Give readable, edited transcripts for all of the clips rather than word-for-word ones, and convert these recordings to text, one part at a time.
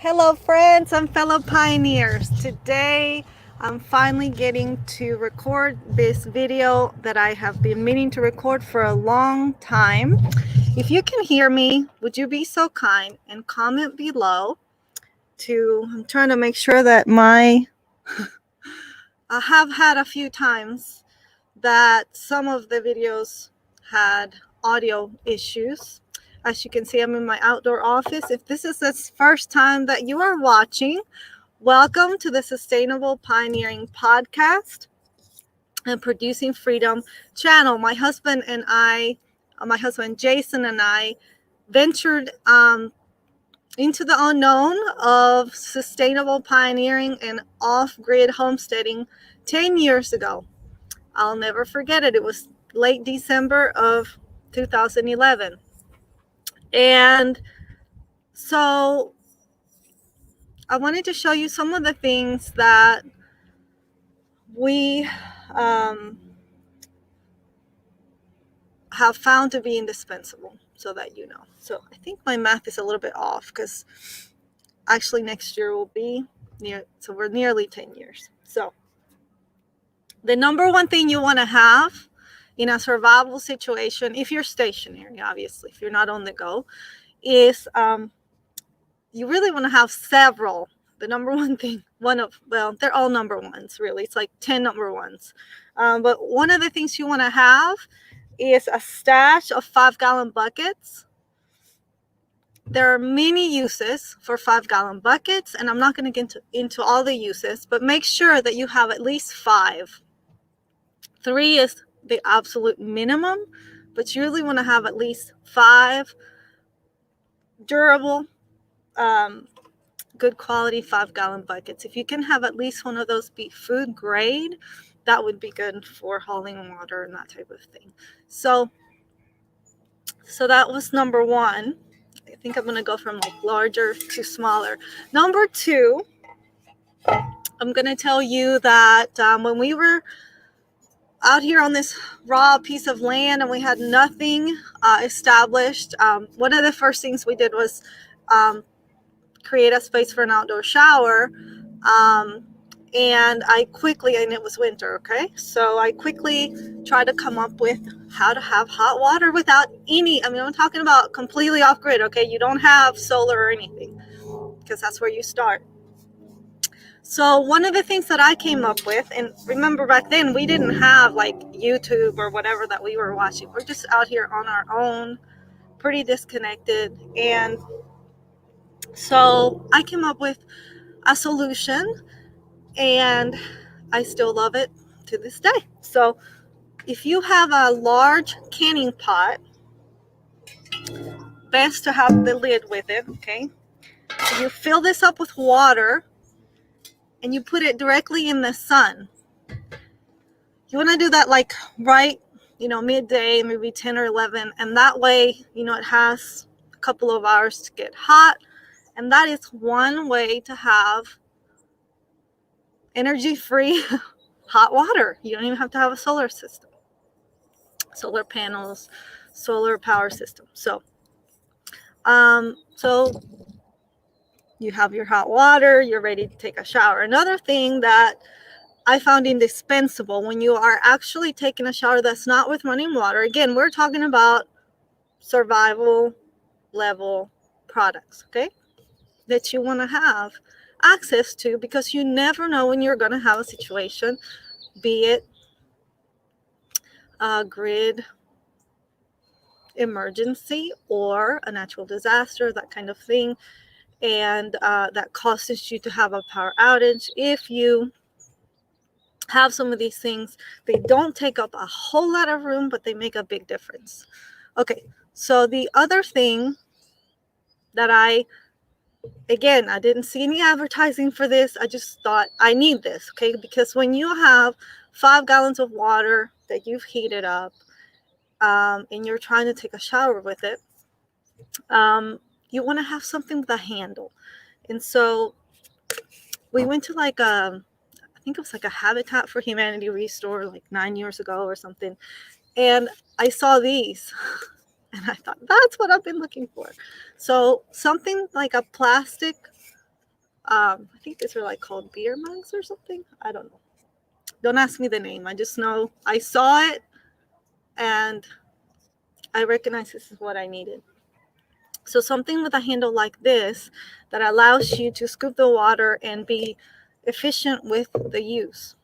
Hello friends and fellow pioneers. Today I'm finally getting to record this video that I have been meaning to record for a long time. If you can hear me, would you be so kind and comment below I'm trying to make sure that I have had a few times that some of the videos had audio issues. As you can see, I'm in my outdoor office. If this is the first time that you are watching, welcome to the Sustainable Pioneering Podcast and Producing Freedom channel. My husband Jason and I ventured into the unknown of sustainable pioneering and off-grid homesteading 10 years ago. I'll never forget it. It was late December of 2011. And so I wanted to show you some of the things that we have found to be indispensable, so that you know. So I think my math is a little bit off because actually next year will be so we're nearly 10 years. So the number one thing you want to have in a survival situation, if you're stationary, obviously, if you're not on the go, is you really want to have several. The number one thing, they're all number ones, really. It's like 10 number ones. But one of the things you want to have is a stash of 5-gallon buckets. There are many uses for 5-gallon buckets, and I'm not going to get into all the uses, but make sure that you have at least 5. 3 is the absolute minimum, but you really want to have at least 5 durable, good quality 5-gallon buckets. If you can have at least one of those be food grade, that would be good for hauling water and that type of thing. So that was number one. I think I'm going to go from like larger to smaller. Number 2, I'm going to tell you that when we were out here on this raw piece of land and we had nothing established, one of the first things we did was create a space for an outdoor shower. And it was winter, okay? So I quickly tried to come up with how to have hot water without I'm talking about completely off grid, okay? You don't have solar or anything, because that's where you start. So one of the things that I came up with, and remember back then we didn't have like YouTube or whatever that we were watching. We're just out here on our own, pretty disconnected. And so I came up with a solution, and I still love it to this day. So if you have a large canning pot, best to have the lid with it, okay? So you fill this up with water and you put it directly in the sun. You want to do that like right, midday, maybe 10 or 11. And that way, it has a couple of hours to get hot. And that is one way to have energy-free hot water. You don't even have to have a solar system, solar panels, solar power system. So you have your hot water, you're ready to take a shower. Another thing that I found indispensable when you are actually taking a shower that's not with running water, again, we're talking about survival level products, okay, that you want to have access to, because you never know when you're going to have a situation, be it a grid emergency or a natural disaster, that kind of thing, and that causes you to have a power outage. If you have some of these things, they don't take up a whole lot of room, but they make a big difference. Okay, so the other thing that I didn't see any advertising for this. I just thought I need this, okay? Because when you have 5 gallons of water that you've heated up, and you're trying to take a shower with it, you want to have something with a handle. And so we went to I think it was like a Habitat for Humanity restore like 9 years ago or something. And I saw these and I thought, that's what I've been looking for. So something like a plastic I think these are like called beer mugs or something. I don't know. Don't ask me the name. I just know I saw it and I recognize this is what I needed. So something with a handle like this that allows you to scoop the water and be efficient with the use.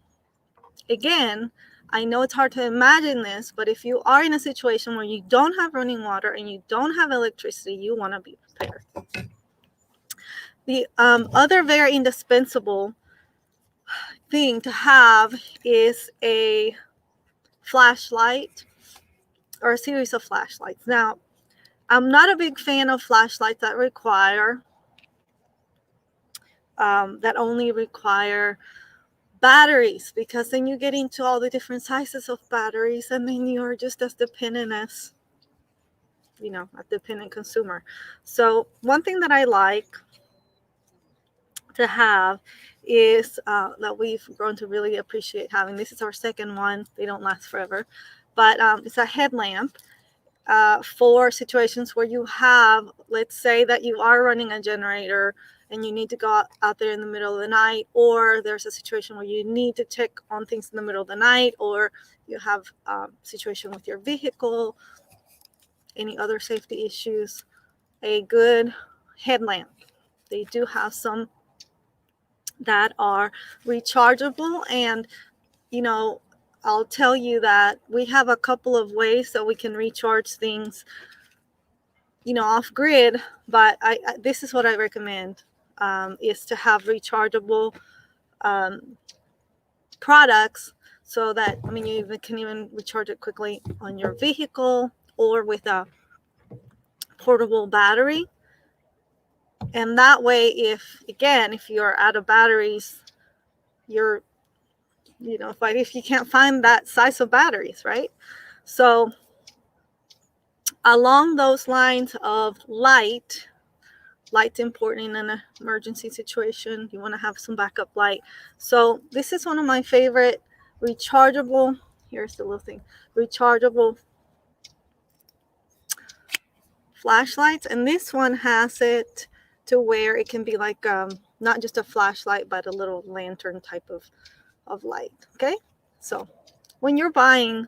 Again, I know it's hard to imagine this, but if you are in a situation where you don't have running water and you don't have electricity, you want to be prepared. The other very indispensable thing to have is a flashlight or a series of flashlights. Now, I'm not a big fan of flashlights that only require batteries, because then you get into all the different sizes of batteries and then you're just as dependent as, a dependent consumer. So one thing that I like to have is that we've grown to really appreciate having. This is our second one. They don't last forever, but it's a headlamp for situations where you have, let's say that you are running a generator and you need to go out there in the middle of the night, or there's a situation where you need to check on things in the middle of the night, or you have a situation with your vehicle, any other safety issues. A good headlamp. They do have some that are rechargeable, and I'll tell you that we have a couple of ways that we can recharge things off grid, but this is what I recommend, is to have rechargeable products, so that you can even recharge it quickly on your vehicle or with a portable battery. And that way, if you're out of batteries, you're if you can't find that size of batteries, right? So along those lines of light's important in an emergency situation. You want to have some backup light. So this is one of my favorite rechargeable, here's the little thing, rechargeable flashlights. And this one has it to where it can be like not just a flashlight, but a little lantern type of light. Okay, so when you're buying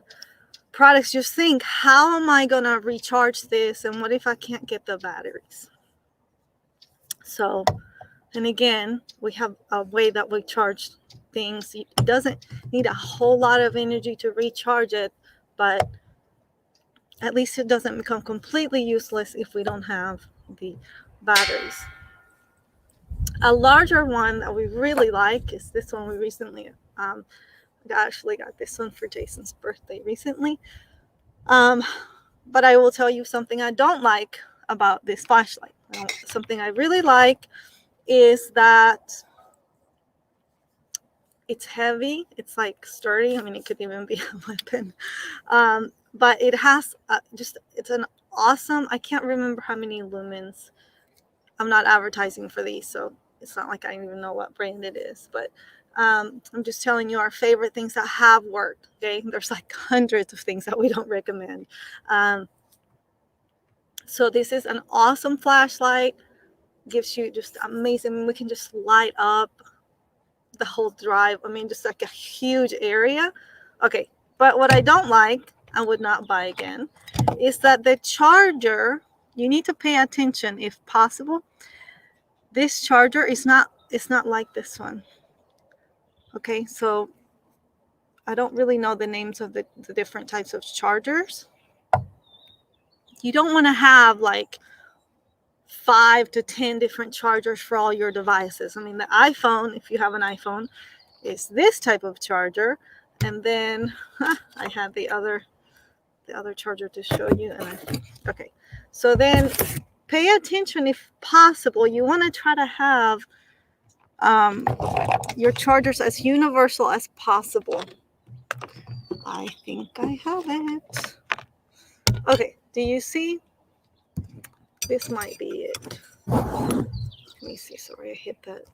products, just think, how am I gonna recharge this, and what if I can't get the batteries? So, and again, we have a way that we charge things. It doesn't need a whole lot of energy to recharge it, but at least it doesn't become completely useless if we don't have the batteries. A larger one that we really like is this one. We recently actually got this one for Jason's birthday recently. But I will tell you something I don't like about this flashlight. Something I really like is that it's heavy. It's like sturdy. It could even be a weapon. But it has it's an awesome, I can't remember how many lumens. I'm not advertising for these, so it's not like I even know what brand it is, but I'm just telling you our favorite things that have worked. Okay, there's like hundreds of things that we don't recommend. So this is an awesome flashlight. Gives you just amazing. We can just light up the whole drive. Just like a huge area. Okay, but what I don't like, I would not buy again, is that the charger, you need to pay attention if possible. This charger is not like this one. Okay, so I don't really know the names of the different types of chargers. You don't want to have like 5 to 10 different chargers for all your devices. The iPhone, if you have an iPhone, is this type of charger, and then I have the other charger to show you. Okay, so then pay attention if possible. You want to try to have your chargers as universal as possible. I think I have it. Okay, do you see? This might be it. Let me see. Sorry, I hit that.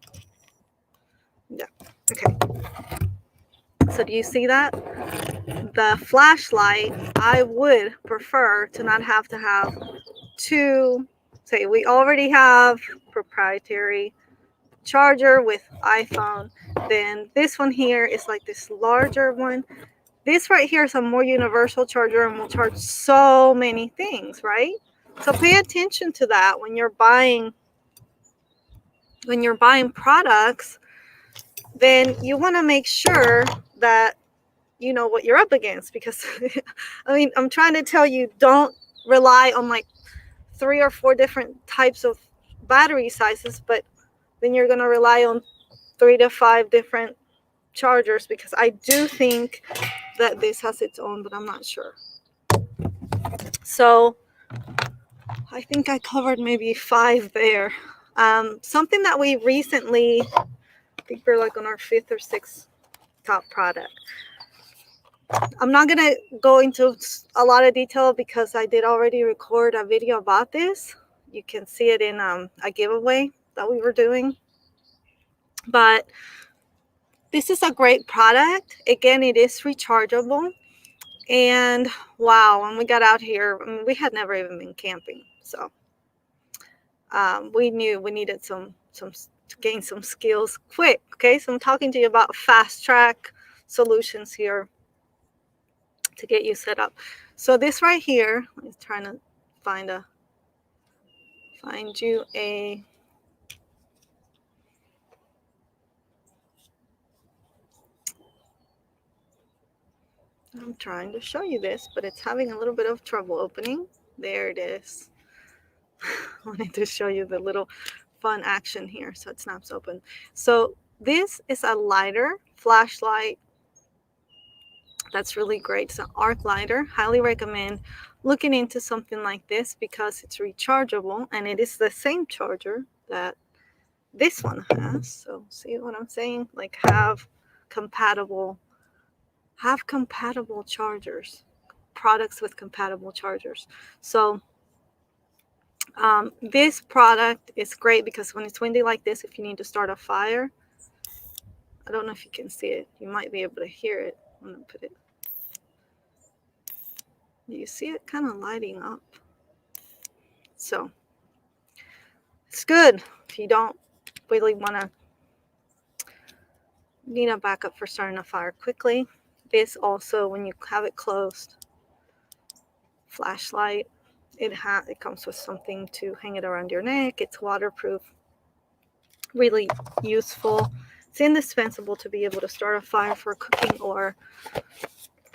Yeah. Okay. So do you see that? The flashlight, I would prefer to not have to have two. Say we already have proprietary charger with iPhone. Then this one here is like this larger one. This right here is a more universal charger and will charge so many things, right? So pay attention to that when you're buying products. Then you want to make sure that you know what you're up against, because I mean, I'm trying to tell you, don't rely on like 3 or 4 different types of battery sizes, but then you're going to rely on 3 to 5 different chargers, because I do think that this has its own, but I'm not sure. So I think I covered maybe 5 there. Something that we recently, I think we're like on our 5th or 6th top product. I'm not going to go into a lot of detail because I did already record a video about this. You can see it in a giveaway that we were doing. But this is a great product. Again, it is rechargeable. And wow, when we got out here, I mean, we had never even been camping. So we knew we needed some to gain some skills quick. Okay, so I'm talking to you about fast track solutions here to get you set up. So this right here, I'm trying to find you a, I'm trying to show you this, but it's having a little bit of trouble opening. There it is. I wanted to show you the little fun action here so it snaps open. So this is a lighter flashlight that's really great. It's an arc lighter. Highly recommend looking into something like this because it's rechargeable, and it is the same charger that this one has. So see what I'm saying? Like have compatible chargers, products with compatible chargers. So this product is great because when it's windy like this, if you need to start a fire, I don't know if you can see it. You might be able to hear it. I'm gonna put it. Do you see it kind of lighting up? So it's good if you don't really want to need a backup for starting a fire quickly. This also, when you have it closed, flashlight, it comes with something to hang it around your neck. It's waterproof, really useful. It's indispensable to be able to start a fire for cooking or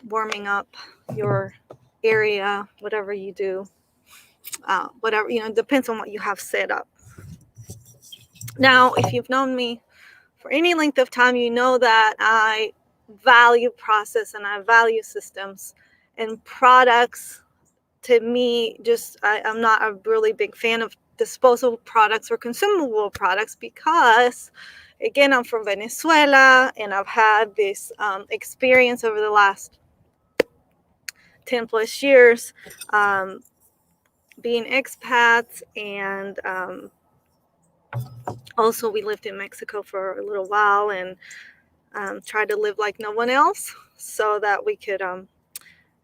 warming up your area, whatever you do. Whatever, you know, depends on what you have set up. Now, if you've known me for any length of time, you know that I value process and I value systems, and products to me, just I'm not a really big fan of disposable products or consumable products because, again, I'm from Venezuela and I've had this experience over the last 10 plus years being expats, and also we lived in Mexico for a little while and tried to live like no one else so that we could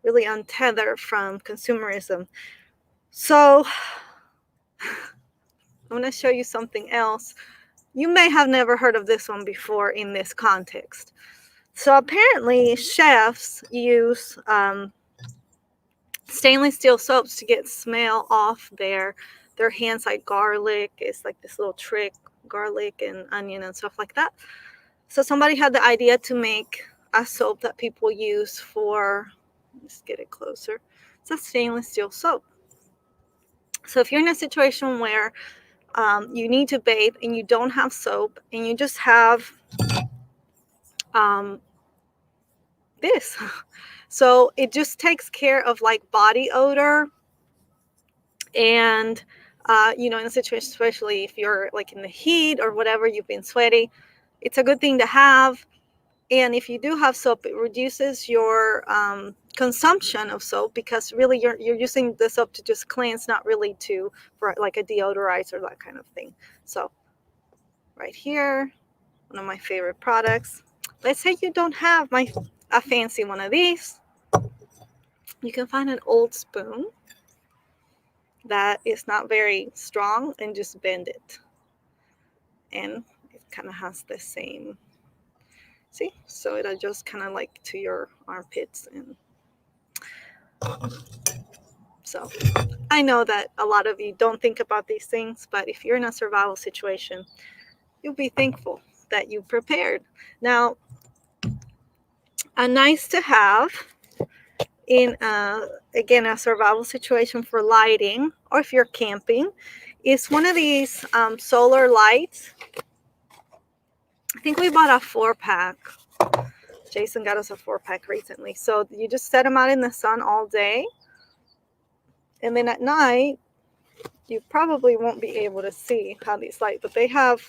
really untether from consumerism. So I'm going to show you something else. You may have never heard of this one before in this context. So apparently chefs use stainless steel soaps to get smell off their hands, like garlic. It's like this little trick, garlic and onion and stuff like that. So somebody had the idea to make a soap that people use for, let's get it closer. It's a stainless steel soap. So if you're in a situation where you need to bathe and you don't have soap and you just have this, so it just takes care of like body odor. And you know, in a situation, especially if you're like in the heat or whatever, you've been sweaty, it's a good thing to have. And if you do have soap, it reduces your consumption of soap, because really you're using the soap to just cleanse, not really for like a deodorizer, that kind of thing. So right here, one of my favorite products. Let's say you don't have a fancy one of these. You can find an old spoon that is not very strong and just bend it. And it kind of has the same, see, so it adjusts kind of like to your armpits. And so I know that a lot of you don't think about these things, but if you're in a survival situation, you'll be thankful that you prepared. Now, a nice to have in again, a survival situation for lighting, or if you're camping, is one of these solar lights. I think we bought a 4-pack. Jason got us a 4-pack recently. So you just set them out in the sun all day, and then at night you probably won't be able to see how these light, but they have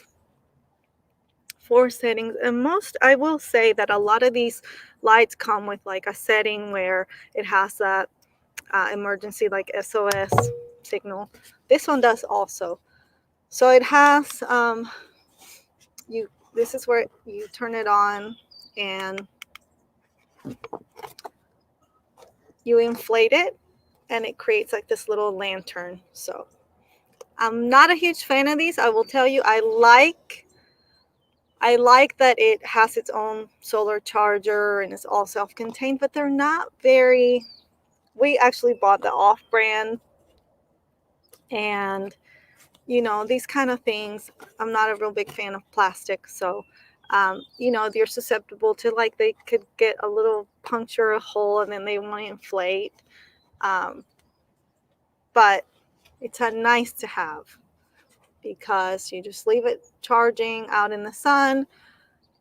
4 settings. And most, I will say that a lot of these lights come with like a setting where it has that emergency like SOS signal. This one does also. So it has this is where you turn it on and you inflate it, and it creates like this little lantern. So I'm not a huge fan of these. I will tell you, I like that it has its own solar charger and it's all self-contained, but they're not very, we actually bought the off-brand, and these kind of things, I'm not a real big fan of plastic. So you're susceptible to, like, they could get a little puncture, a hole, and then they want to inflate. But it's a nice to have, because you just leave it charging out in the sun,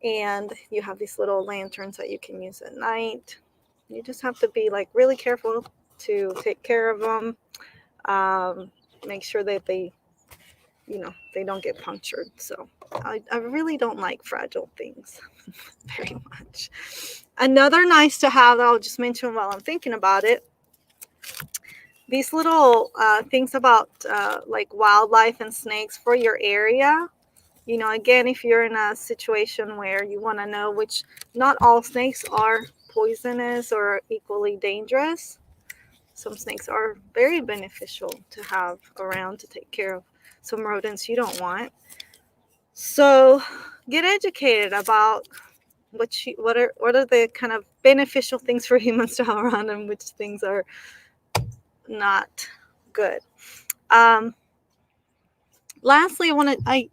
and you have these little lanterns that you can use at night. You just have to be like really careful to take care of them. Make sure that they don't get punctured. So I really don't like fragile things very much. Another nice to have that I'll just mention while I'm thinking about it, these little things about like wildlife and snakes for your area. Again, if you're in a situation where you want to know, which not all snakes are poisonous or equally dangerous. Some snakes are very beneficial to have around to take care of some rodents you don't want. So get educated about what are the kind of beneficial things for humans to have around, and which things are not good. Lastly,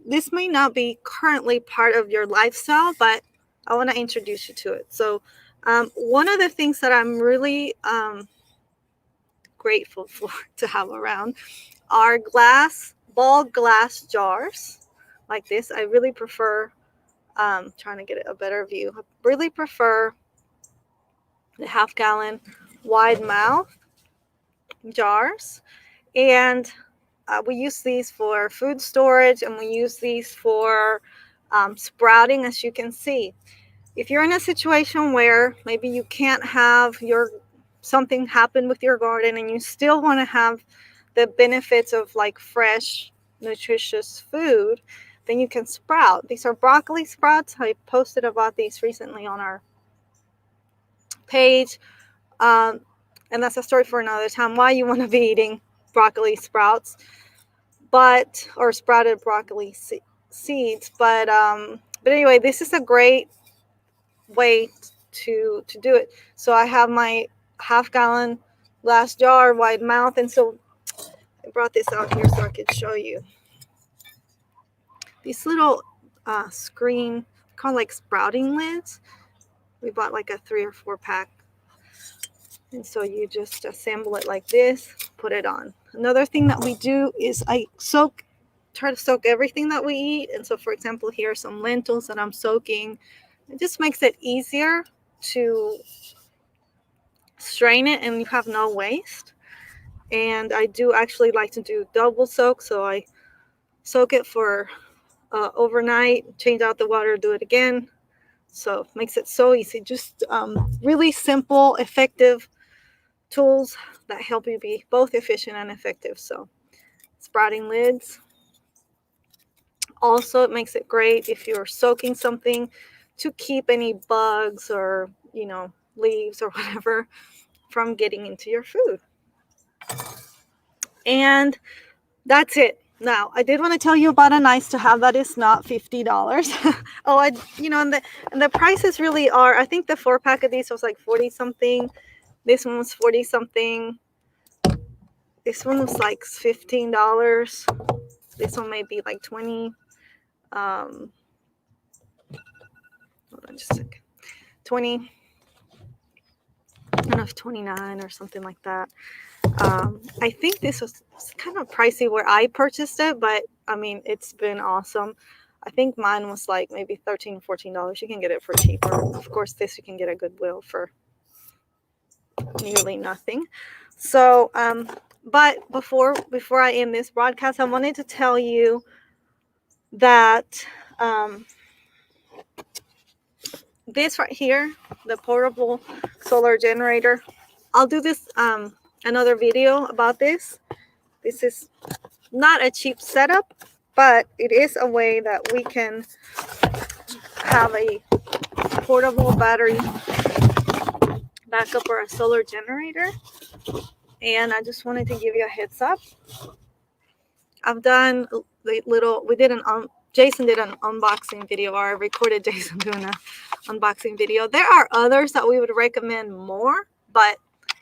this may not be currently part of your lifestyle, but I want to introduce you to it. So one of the things that I'm really grateful for to have around are ball glass jars like this. I really prefer, trying to get a better view, I really prefer the 1/2-gallon wide mouth jars. And we use these for food storage, and we use these for sprouting, as you can see. If you're in a situation where maybe you can't have something happen with your garden, and you still want to have the benefits of like fresh, nutritious food, then you can sprout. These are broccoli sprouts. I posted about these recently on our page. And that's a story for another time, why you want to be eating broccoli sprouts, or sprouted broccoli seeds. But anyway, this is a great way to do it. So I have my 1/2-gallon glass jar, wide mouth, and so I brought this out here so I could show you these little screen, called like sprouting lids. We bought like a 3 or 4-pack. And so you just assemble it like this, put it on. Another thing that we do is I try to soak everything that we eat. And so, for example, here are some lentils that I'm soaking. It just makes it easier to strain it, and you have no waste. And I do actually like to do double soak. So I soak it for overnight, change out the water, do it again. So it makes it so easy. Just really simple, effective tools that help you be both efficient and effective. So sprouting lids. Also, it makes it great if you're soaking something to keep any bugs or leaves or whatever from getting into your food. And that's it. Now, I did want to tell you about a nice to have that is not $50. Oh, and the prices really are. I think the 4-pack of these was like 40 something. This one was 40 something. This one was like $15. This one may be like 20. Hold on just a second. 20. I don't know if 29 or something like that. I think this was kind of pricey where I purchased it, but I mean, it's been awesome. I think mine was like maybe $13, $14. You can get it for cheaper. Of course, this you can get at Goodwill for nearly nothing. So, but before I end this broadcast, I wanted to tell you that this right here, the portable solar generator, I'll do this another video about this. This is not a cheap setup, but it is a way that we can have a portable battery backup or a solar generator. And I just wanted to give you a heads up. I've done Jason did an unboxing video, or I recorded Jason doing an unboxing video. There are others that we would recommend more, but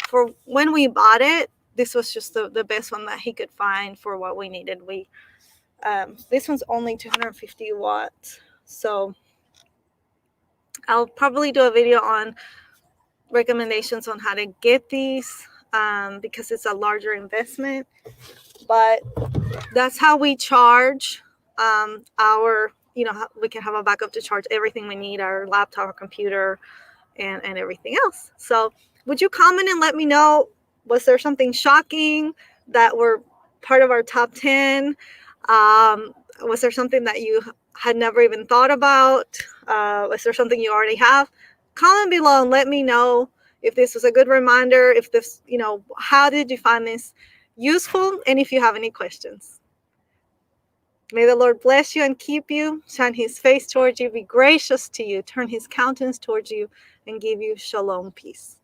for when we bought it, this was just the best one that he could find for what we needed. This one's only 250 watts, so I'll probably do a video on recommendations on how to get these because it's a larger investment, but that's how we charge our, we can have a backup to charge everything we need, our laptop, our computer, and everything else. So would you comment and let me know, was there something shocking that were part of our top 10? Was there something that you had never even thought about? Was there something you already have? Comment below and let me know if this was a good reminder, if this, how did you find this useful, and if you have any questions. May the Lord bless you and keep you, shine his face towards you, be gracious to you, turn his countenance towards you, and give you shalom, peace.